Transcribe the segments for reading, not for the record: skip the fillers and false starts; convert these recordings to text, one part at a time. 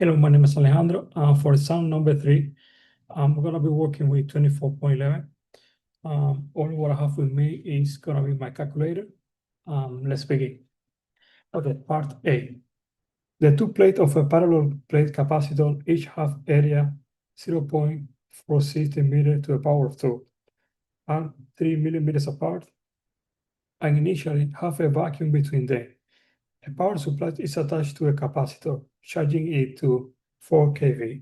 Hello, my name is Alejandro. For exam number 3, I'm gonna be working with 24.11. All what I have with me is gonna be my calculator. Let's begin. Okay, part A. The two plates of a parallel plate capacitor each have area 0.460 meters to the power of 2 and 3 millimeters apart, and initially have a vacuum between them. A power supply is attached to a capacitor, charging it to 4 kV.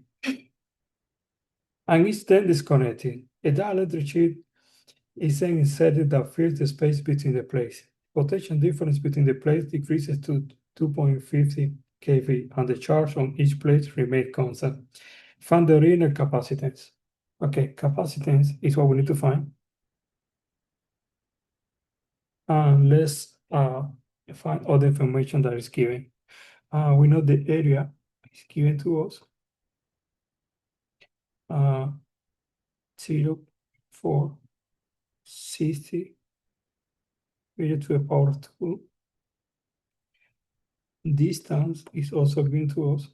And is then disconnected. A dielectric sheet is then inserted that fills the space between the plates. Potential difference between the plates decreases to 2.50 kV, and the charge on each plate remains constant. Find the original capacitance. Okay, capacitance is what we need to find. And let's find all the information that is given. We know the area is given to us. 0.460 raised to the power of 2. Distance is also given to us.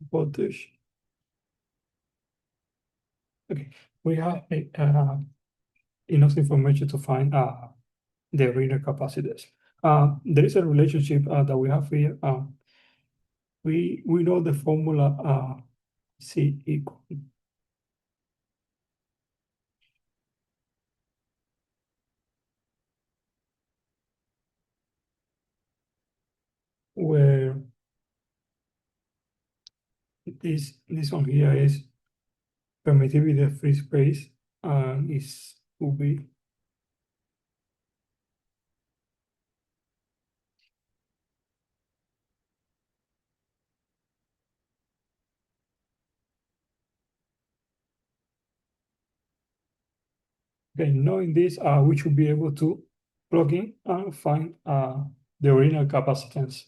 Voltage. Okay, we have enough information to find the reader capacitors. There is a relationship that we have here. We know the formula C equal where this one here is permittivity of free space and is will be okay. Knowing this, we should be able to plug in and find the original capacitance.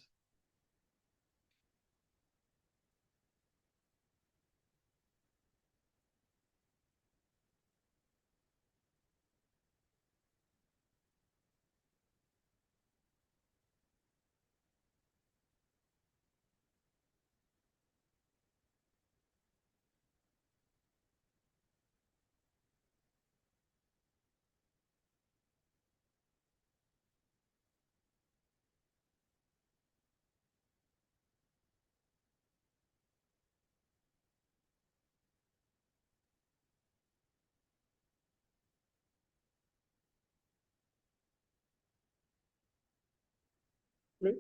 Right?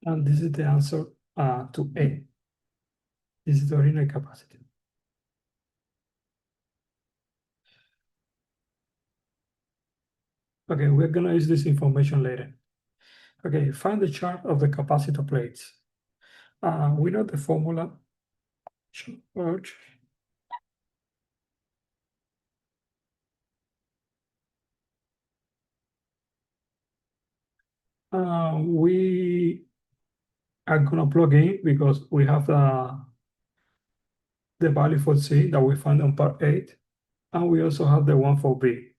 And this is the answer to A. This is the original capacity. Okay, we're gonna use this information later. Okay, find the chart of the capacitor plates. We know the formula. Charge. We are gonna plug in because we have the value for C that we found on part 8, and we also have the one for B.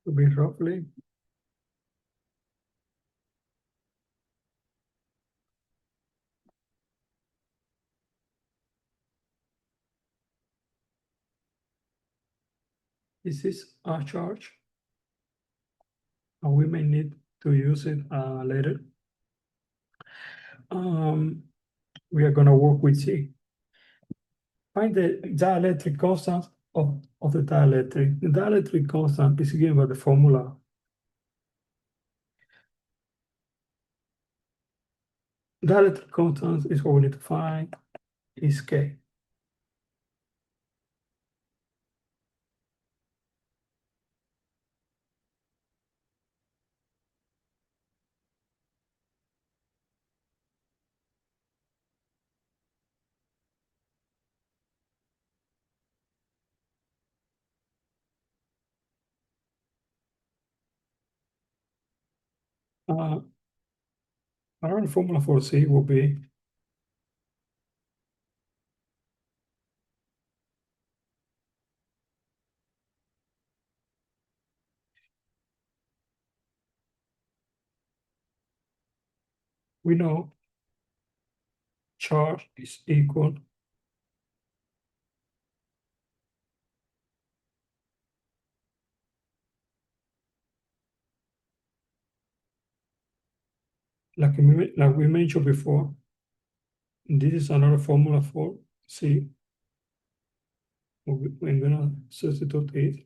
to be roughly this is a charge, and we may need to use it later. We are gonna work with C. Find the dielectric constant of the dielectric. The dielectric constant is given by the formula. Dielectric constant is what we need to find, is K. Our formula for C will be we know charge is equal like we mentioned before. This is another formula for C. We're gonna substitute it.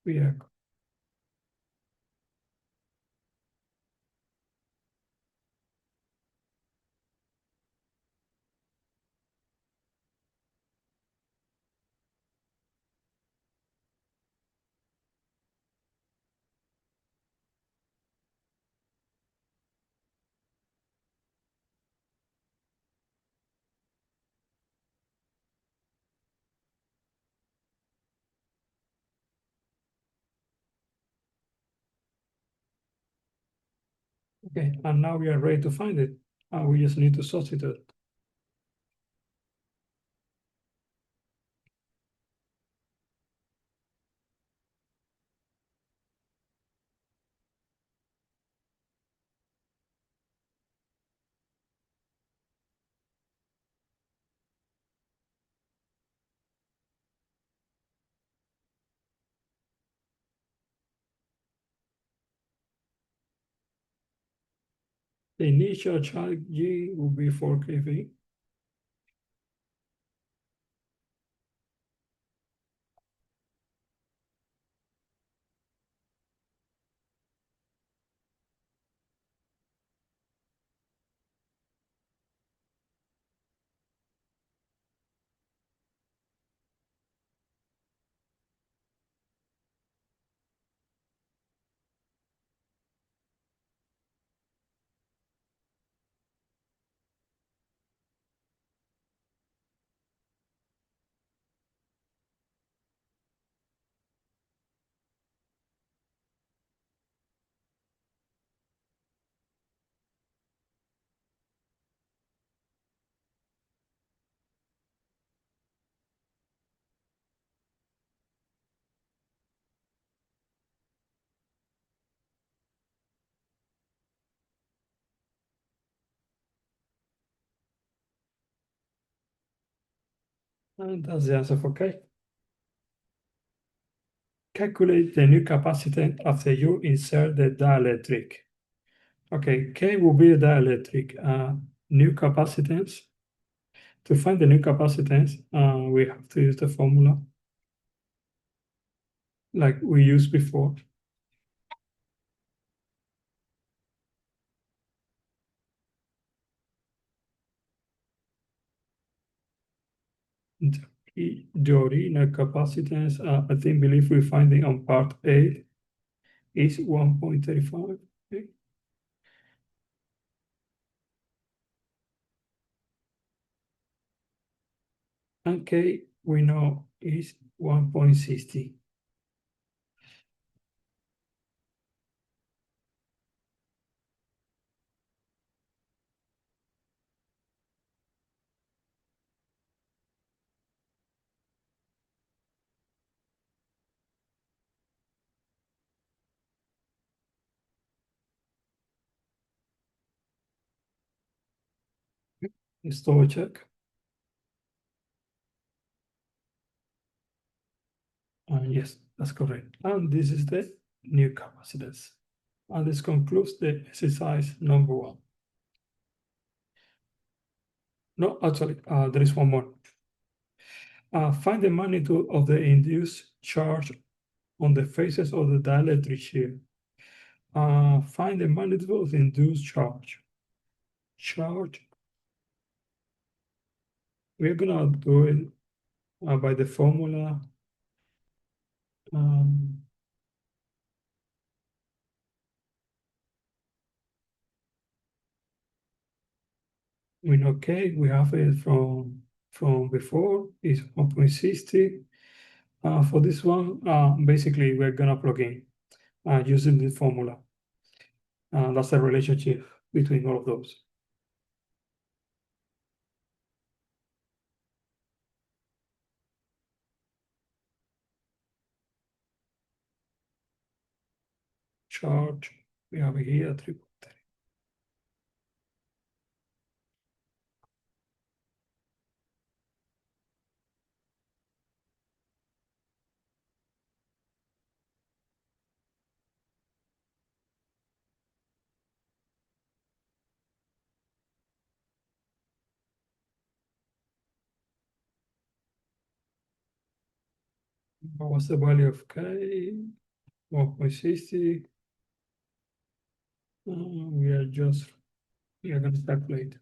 We are okay, and now we are ready to find it. We just need to substitute. The initial charge G will be 4 kV. And that's the answer for K. Calculate the new capacitance after you insert the dielectric. Okay, K will be the dielectric new capacitance. To find the new capacitance, we have to use the formula like we used before. The original capacitance, I believe we find it on part A is 1.35. Okay. And K we know is 1.60. Let's double check. And yes, that's correct. And this is the new capacitance. And this concludes the exercise number 1. No, actually, there is one more. Find the magnitude of the induced charge on the faces of the dielectric shear. Find the magnitude of the induced charge. We're gonna do it by the formula. We know K, we have it from before, is 1.60. For this one, basically, we're gonna plug in using the formula. That's the relationship between all of those. Charge, we have here 3.3. What was the value of K? 1.60. We are going to calculate.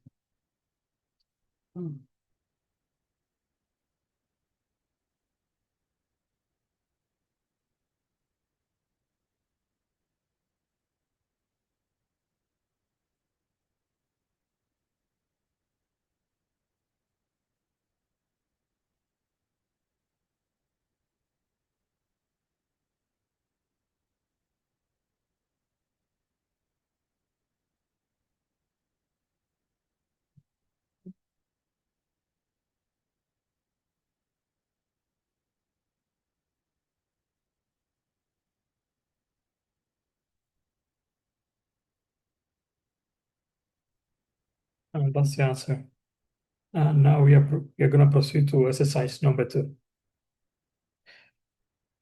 And that's the answer. And now we are going to proceed to exercise number 2.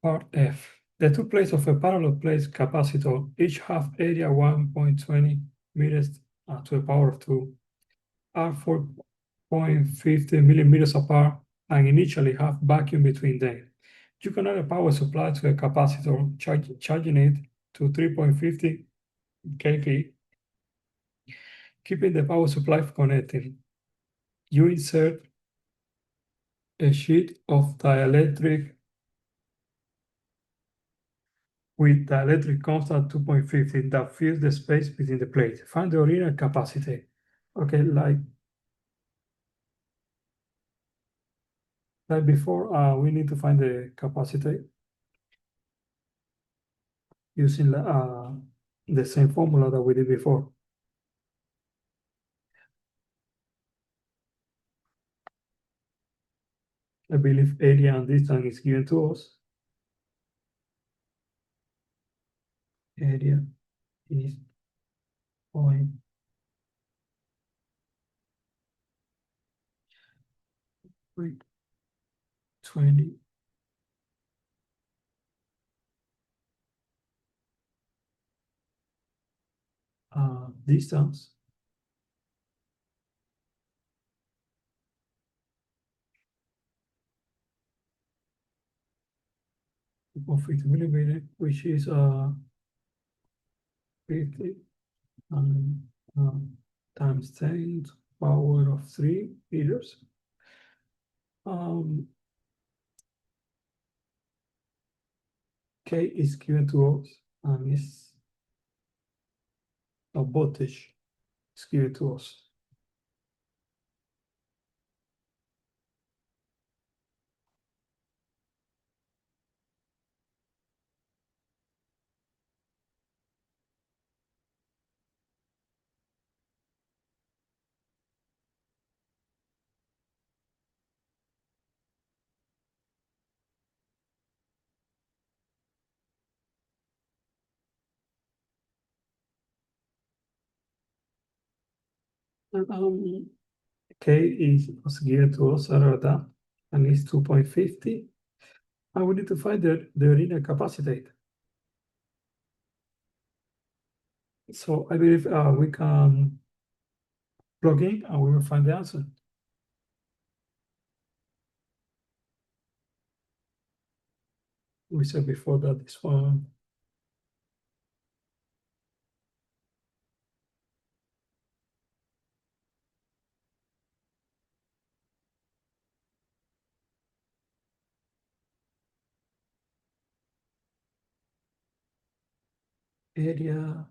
Part F. The two plates of a parallel plate capacitor each have area 1.20 meters to the power of 2 are 4.50 millimeters apart and initially have vacuum between them. You connect a power supply to a capacitor, charging it to 3.50 kV, keeping the power supply connected. You insert a sheet of dielectric with dielectric constant 2.50 that fills the space between the plates. Find the original capacity. Okay, like before, we need to find the capacity using the same formula that we did before. I believe area and distance is given to us. Area is 0.20. Distance of 50 millimeter, which is 50 times 10 to the power of 3 meters. K is given to us, and is a voltage is given to us. K is geared towards Rotterdam and is 2.50. And we need to find the original capacity. So I believe we can plug in and we will find the answer. We said before that this one area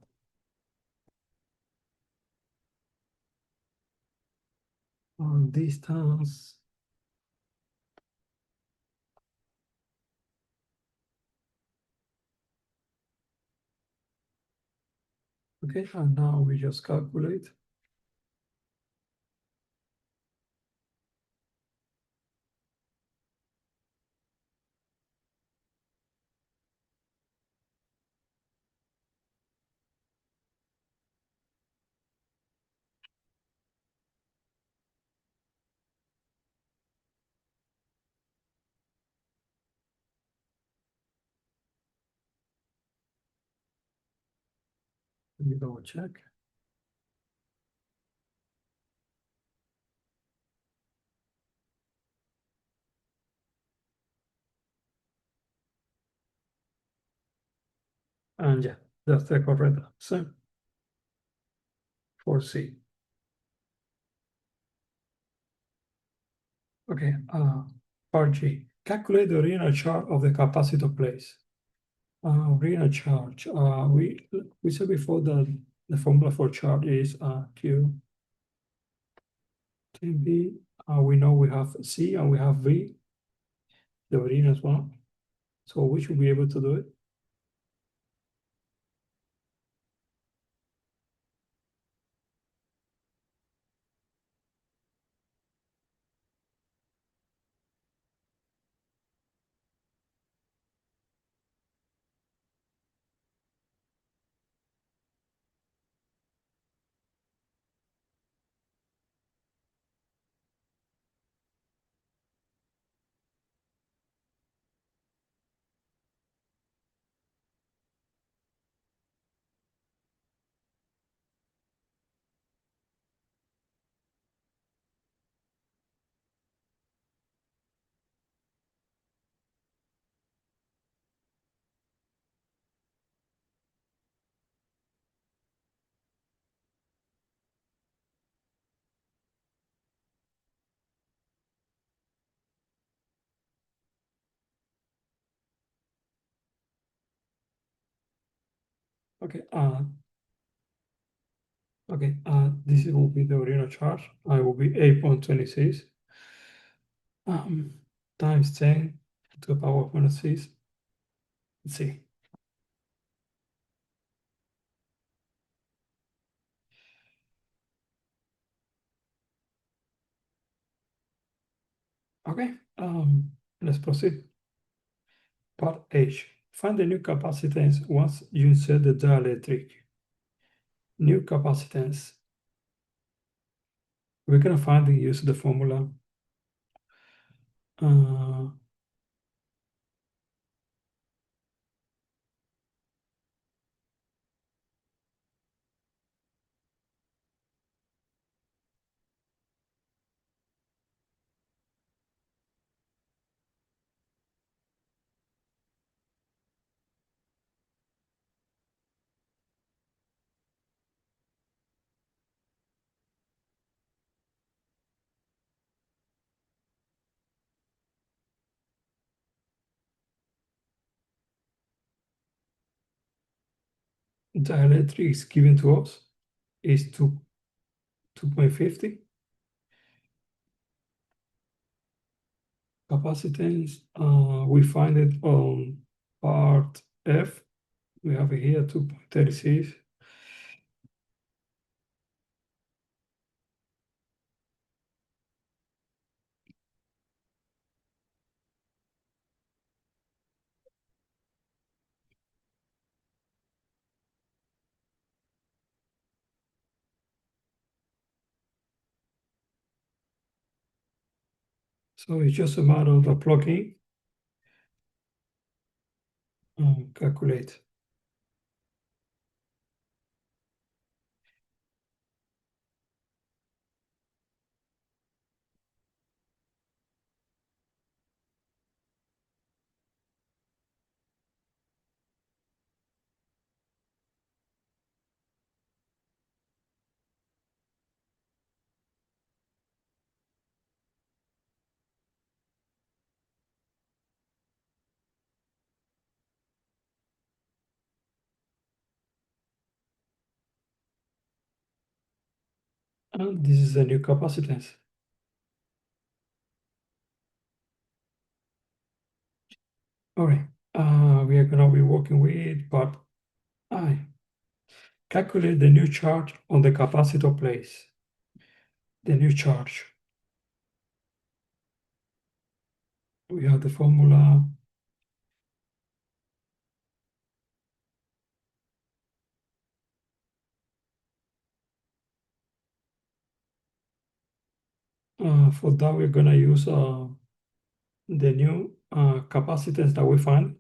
on distance. Okay, and now we just calculate. Let me double check. And yeah, that's the correct answer for C. Okay, part G. Calculate the original charge of the capacitor place. Original charge. We said before that the formula for charge is Q T V. We know we have C and we have V, the original one. So we should be able to do it. Okay, this will be the original charge. I will be 8.26 times 10 to the power of minus 6. Let's see. Okay, let's proceed. Part H. Find the new capacitance once you insert the dielectric. New capacitance. We're gonna find and use the formula. Dielectric is given to us is 2.50. Capacitance, we find it on part F. We have it here 2.36. So it's just a matter of plugging and calculate. And this is the new capacitance. All right, we are gonna be working with part I. Calculate the new charge on the capacitor place. The new charge. We have the formula. For that, we're gonna use the new capacitance that we find.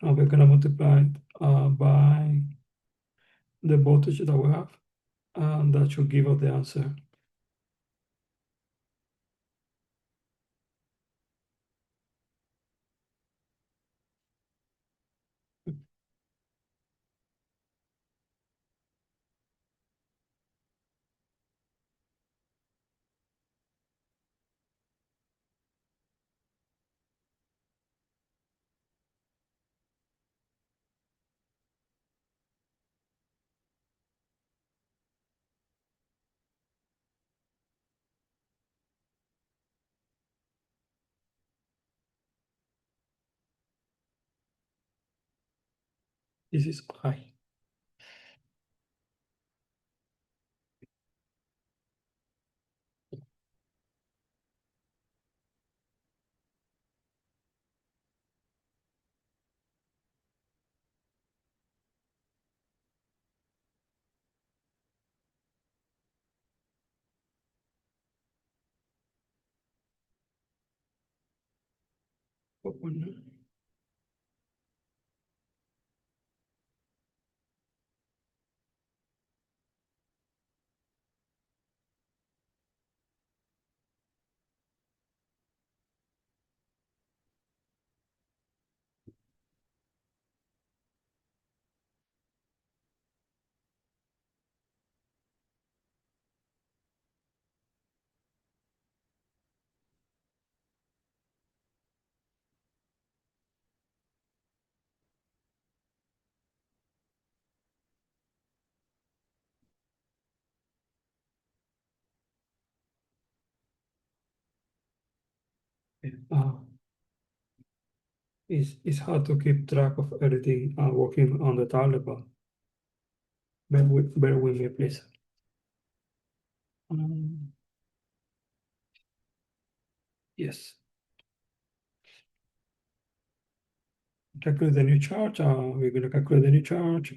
We're gonna multiply it by the voltage that we have, and that should give us the answer. This is high. Uh, it's hard to keep track of everything working on the tablet, but bear with me, please. Um, yes. Calculate the new charge. We're going to calculate the new charge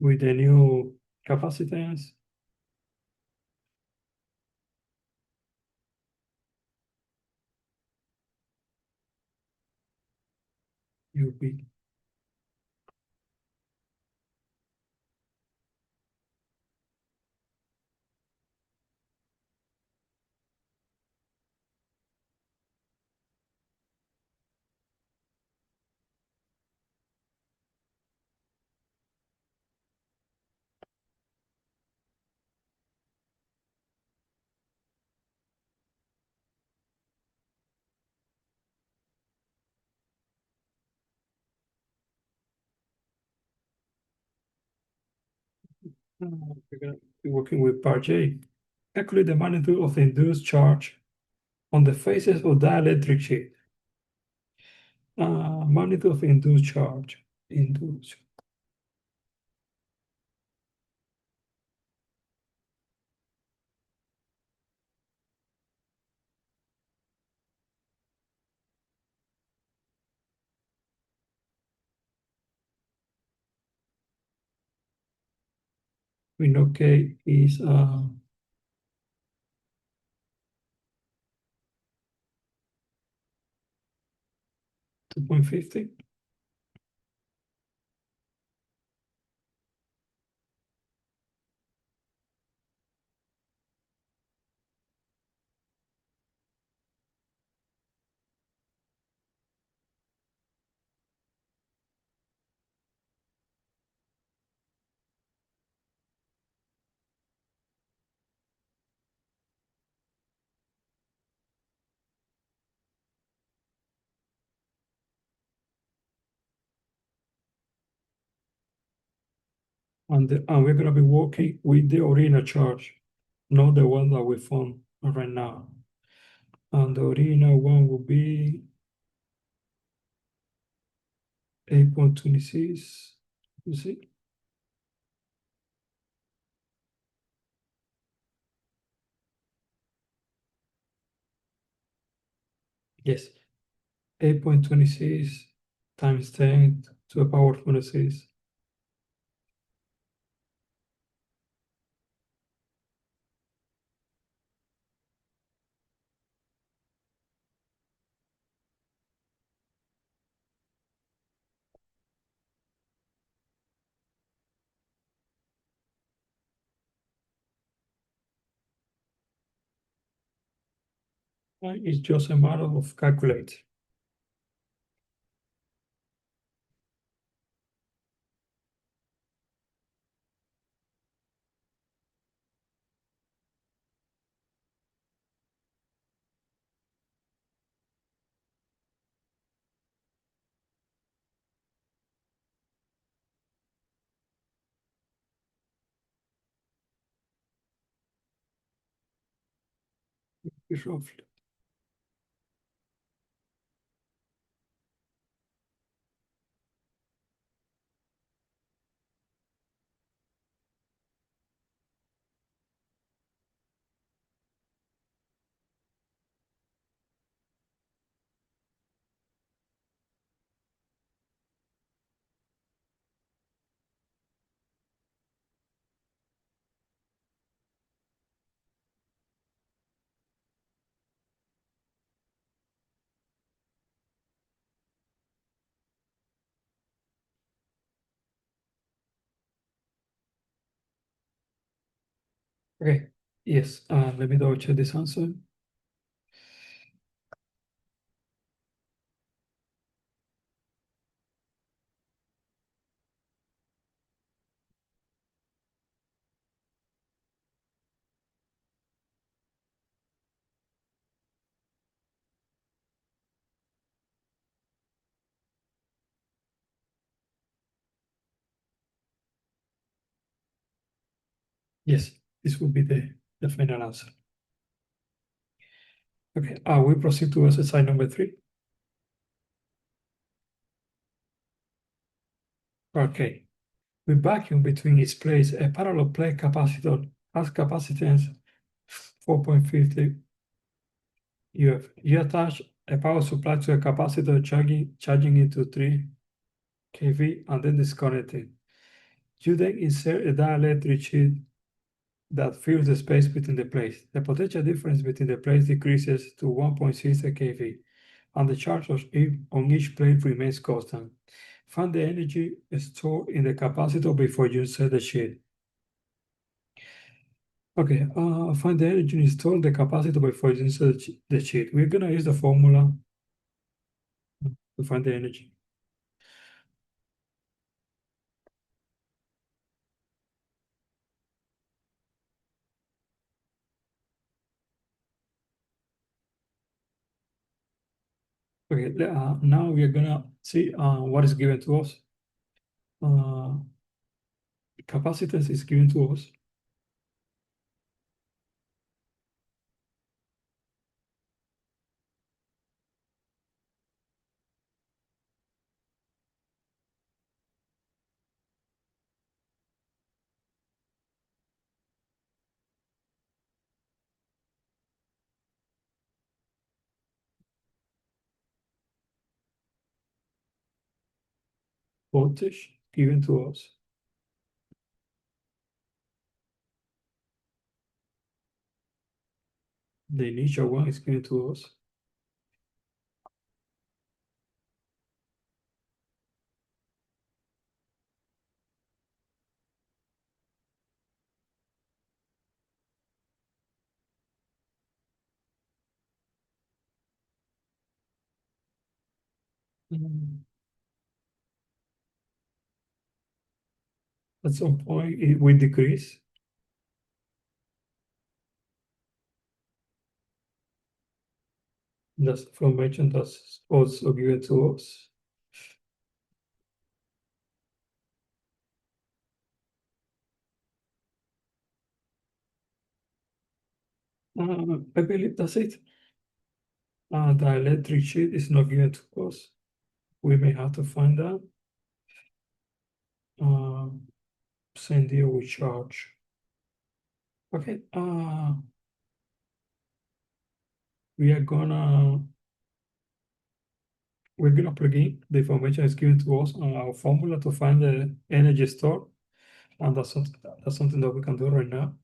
with the new capacitance. UP. We're going to be working with part J. Calculate the magnitude of the induced charge on the faces of the dielectric sheet. Magnitude of induced charge. Induced. We know K is 2.50. And we're gonna be working with the arena charge, not the one that we found right now. And the arena one will be 8.26. You see? Yes, 8.26 times 10 to the power of 26. It's just a matter of calculate. It's roughly. Okay, yes, let me double check this answer. Yes, this will be the final answer. Okay, we proceed to exercise number 3. Okay, we vacuum between its plates a parallel plate capacitor has capacitance 4.50 UF. You attach a power supply to a capacitor charging it to 3 kV and then disconnect it. You then insert a dielectric sheet that fills the space between the plates. The potential difference between the plates decreases to 1.6 kV, and the charge on each plate remains constant. Find the energy stored in the capacitor before you insert the sheet. Okay, find the energy stored in the capacitor before you insert the sheet. We're gonna use the formula to find the energy. Okay, now we are gonna see what is given to us. Capacitance is given to us. Voltage given to us. The initial one is given to us. Mm, At some point, it will decrease. That's information that's also given to us. I believe that's it. The electric sheet is not given to us. We may have to find out. Uh, Send deal with charge. Okay. We are gonna we're gonna plug in the information is given to us on our formula to find the energy store, and that's something that we can do right now.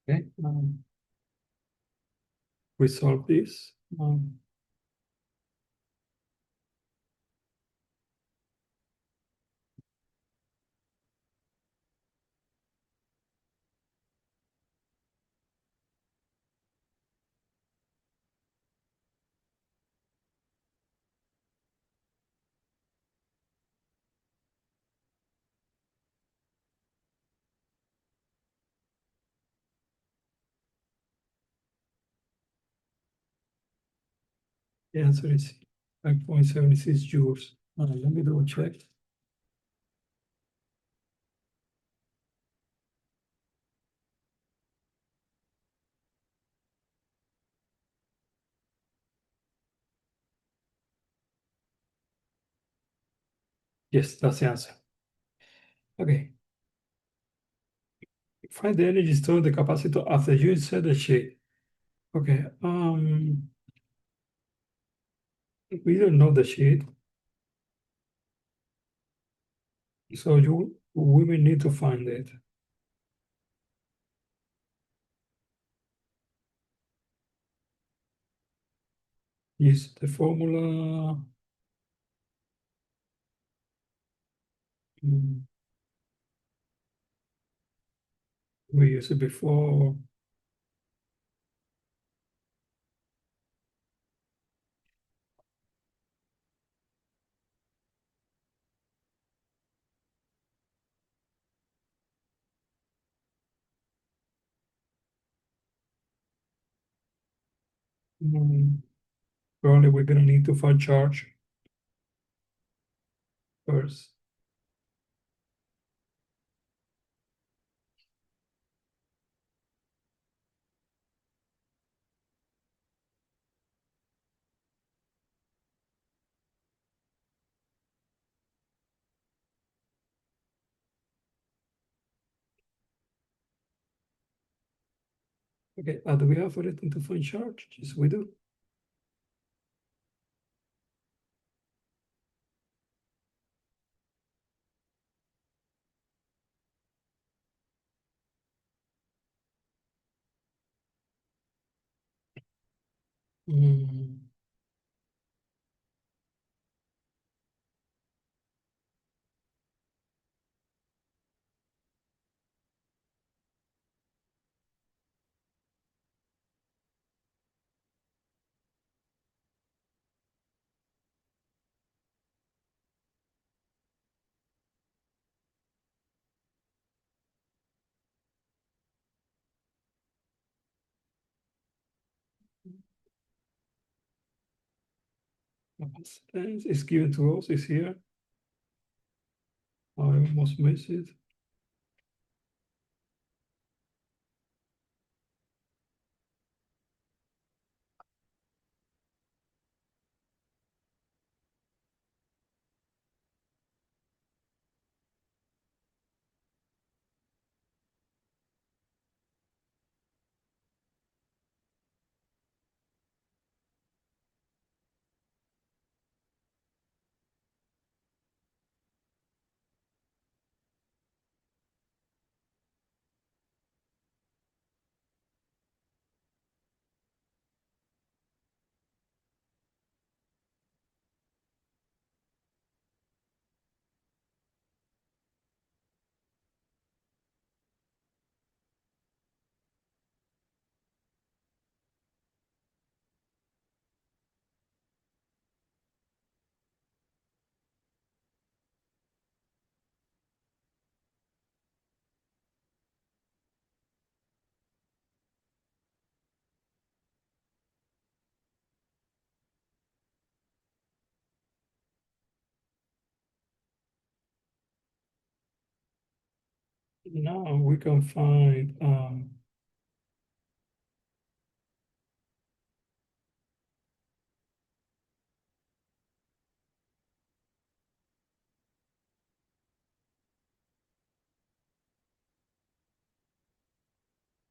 Okay. We solve this. The answer is 5.76 joules. Let me double check. Yes, that's the answer. Okay. Find the energy stored in the capacitor after you insert the sheet. Okay. We don't know the sheet, so we will need to find it. Use the formula. mm, We used it before. Mm, Probably we're gonna need to find charge first. Okay, do we have anything to find charge? Yes, we do. Mm, Capacitance is given to us, is here. I almost missed it. Now we can find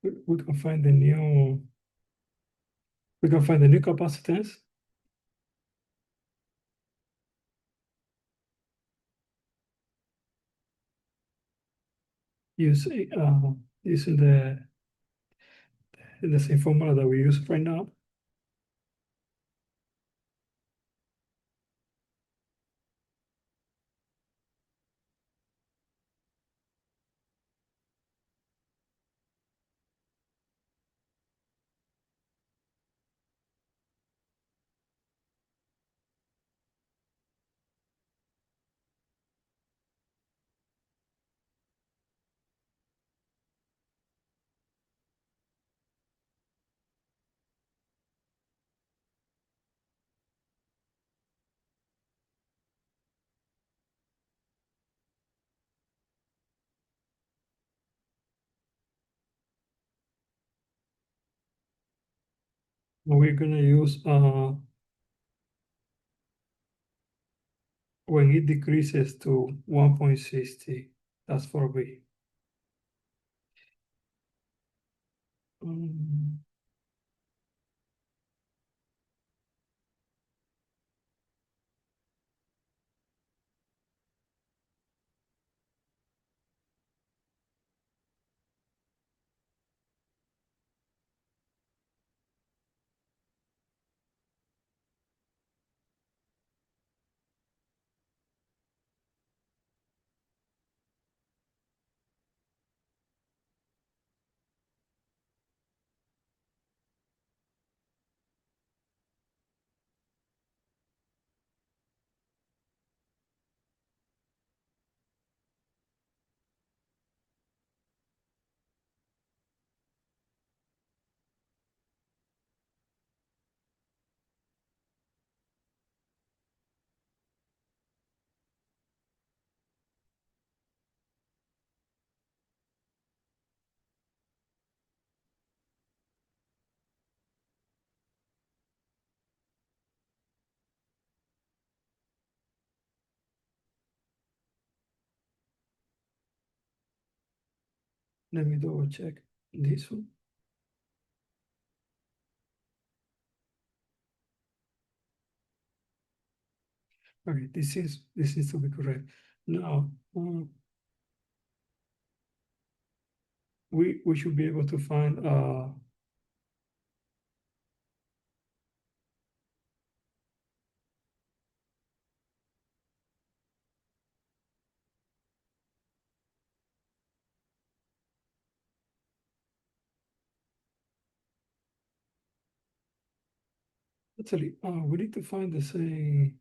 we can find the new capacitance using using the same formula that we use right now. We're gonna use when it decreases to 1.60, that's for B. Um, Let me double check this one. Okay, this seems to be correct. Now, we should be able to find actually we need to find the same.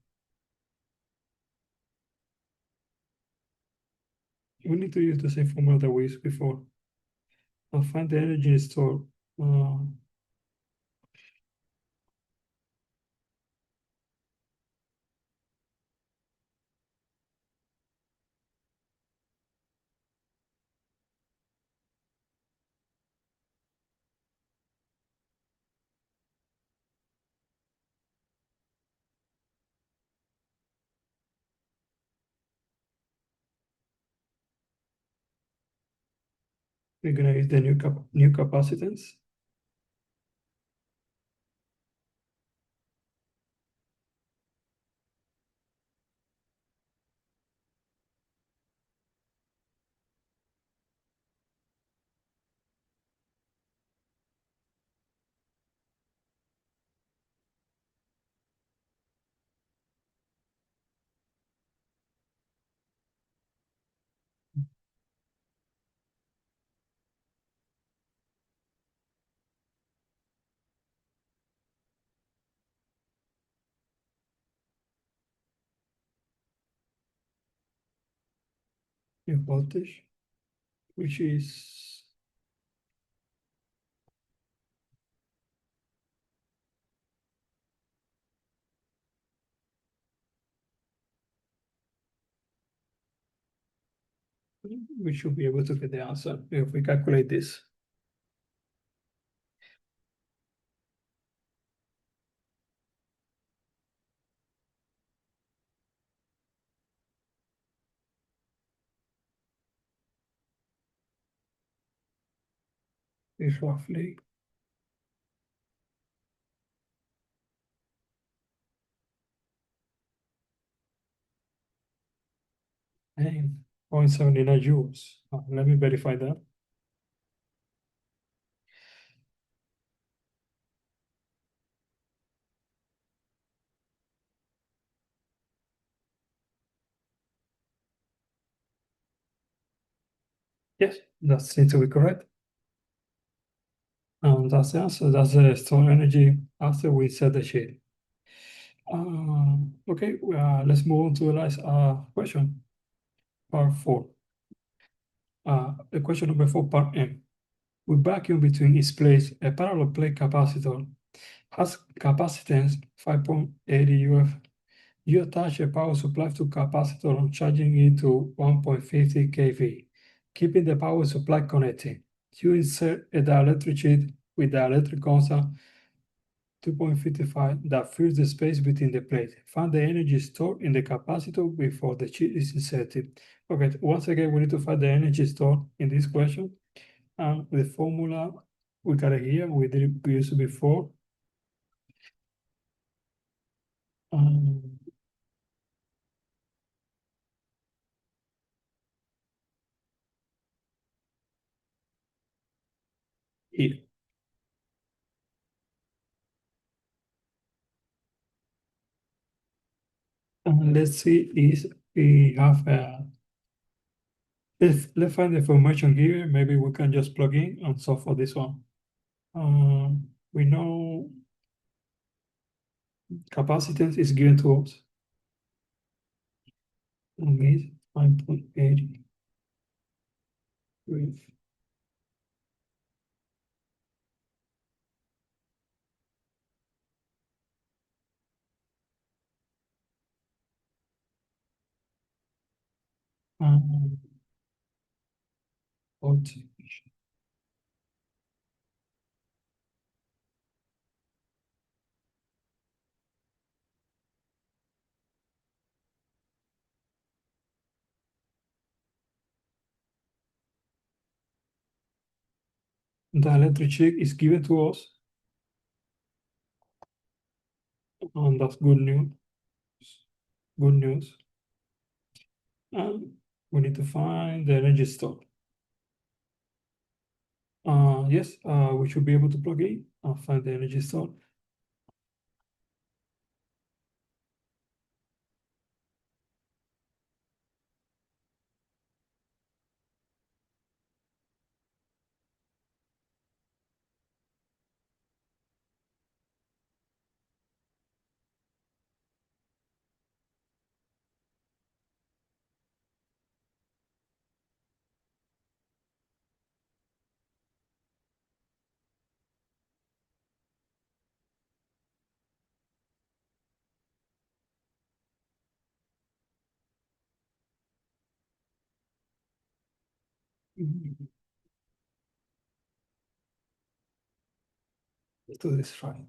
We need to use the same formula that we used before. I'll find the energy stored. Uh, we're gonna use the new capacitance. New voltage, which is we should be able to get the answer if we calculate this. It's roughly 9.79 joules. Let me verify that. Yes, that seems to be correct. That's the answer. That's the stored energy after we set the sheet. Okay, let's move on to the last question, part 4. The question number 4, part M. With vacuum between its plates, a parallel plate capacitor has capacitance 5.80 UF. You attach a power supply to capacitor on charging it to 1.50 kV, keeping the power supply connected. You insert a dielectric sheet with dielectric constant 2.55 that fills the space between the plates. Find the energy stored in the capacitor before the sheet is inserted. Okay, once again, we need to find the energy stored in this question. And the formula, we got it here, we used it before. Um, here. And let's see if we have let's find the information here. Maybe we can just plug in and solve for this one. We know capacitance is given to us. And is 5.80 with um, voltage. The electric check is given to us, and that's good news. Good news. And we need to find the energy stored. Yes, we should be able to plug in and find the energy stored. Mhm. Let's do this right.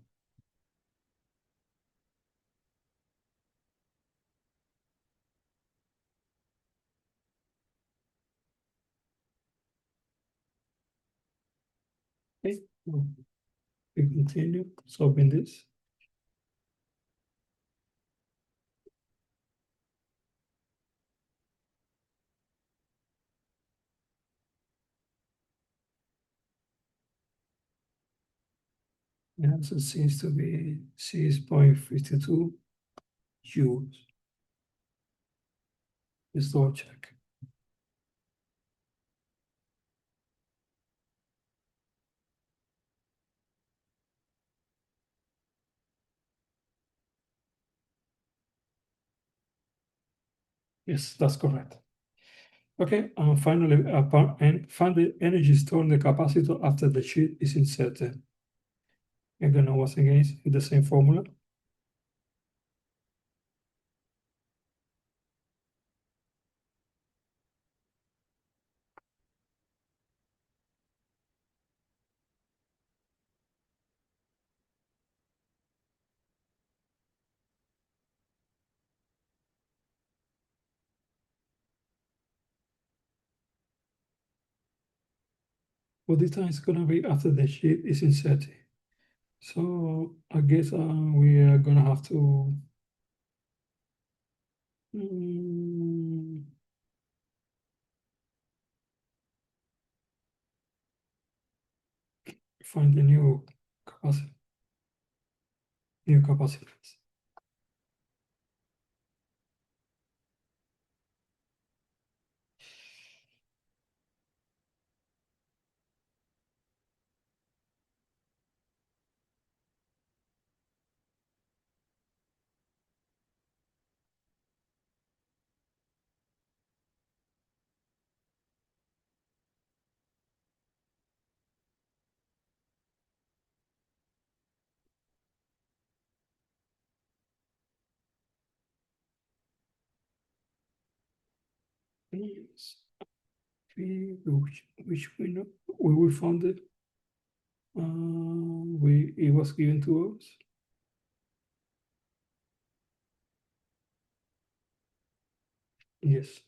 Okay, we continue solving this. The answer seems to be 6.52 joules. Let's double check. Yes, that's correct. Okay, and finally, find the energy stored in the capacitor after the sheet is inserted. Again, once again, it's the same formula. But this time it's gonna be after the sheet is inserted. So I guess we are gonna have to mm, find the capacity, new capacities. Yes. Which we know we found it. It was given to us. Yes.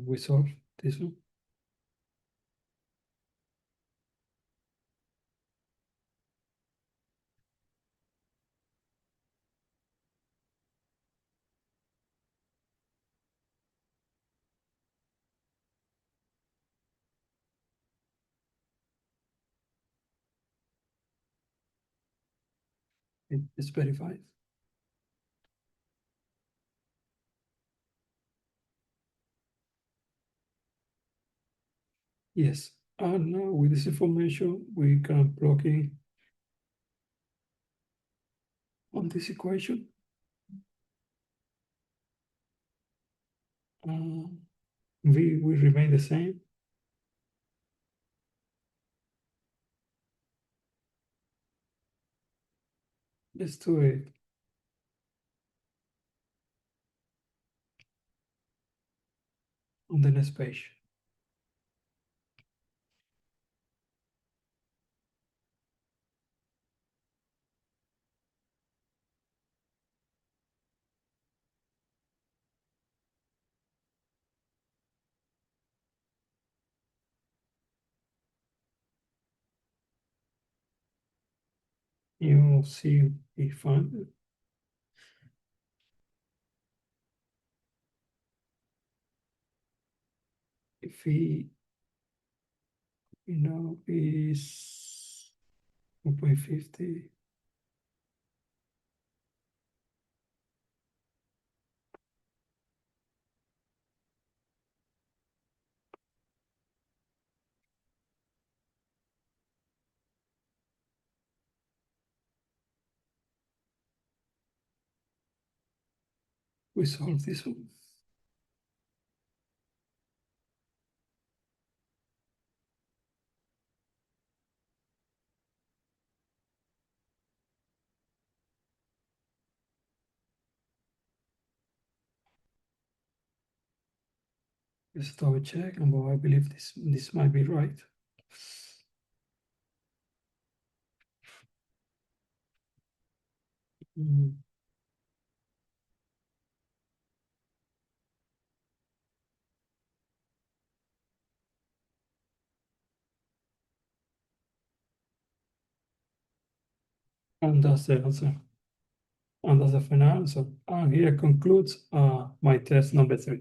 We solved this one. It's verified. Yes. And now with this information, we can plug in on this equation. V will remain the same. Let's do it on the next page. You'll see if he is 1.50. We solve this one. Let's double check, and I believe this might be right. Mm. And that's the answer. And that's the final answer. And here concludes my test number 3.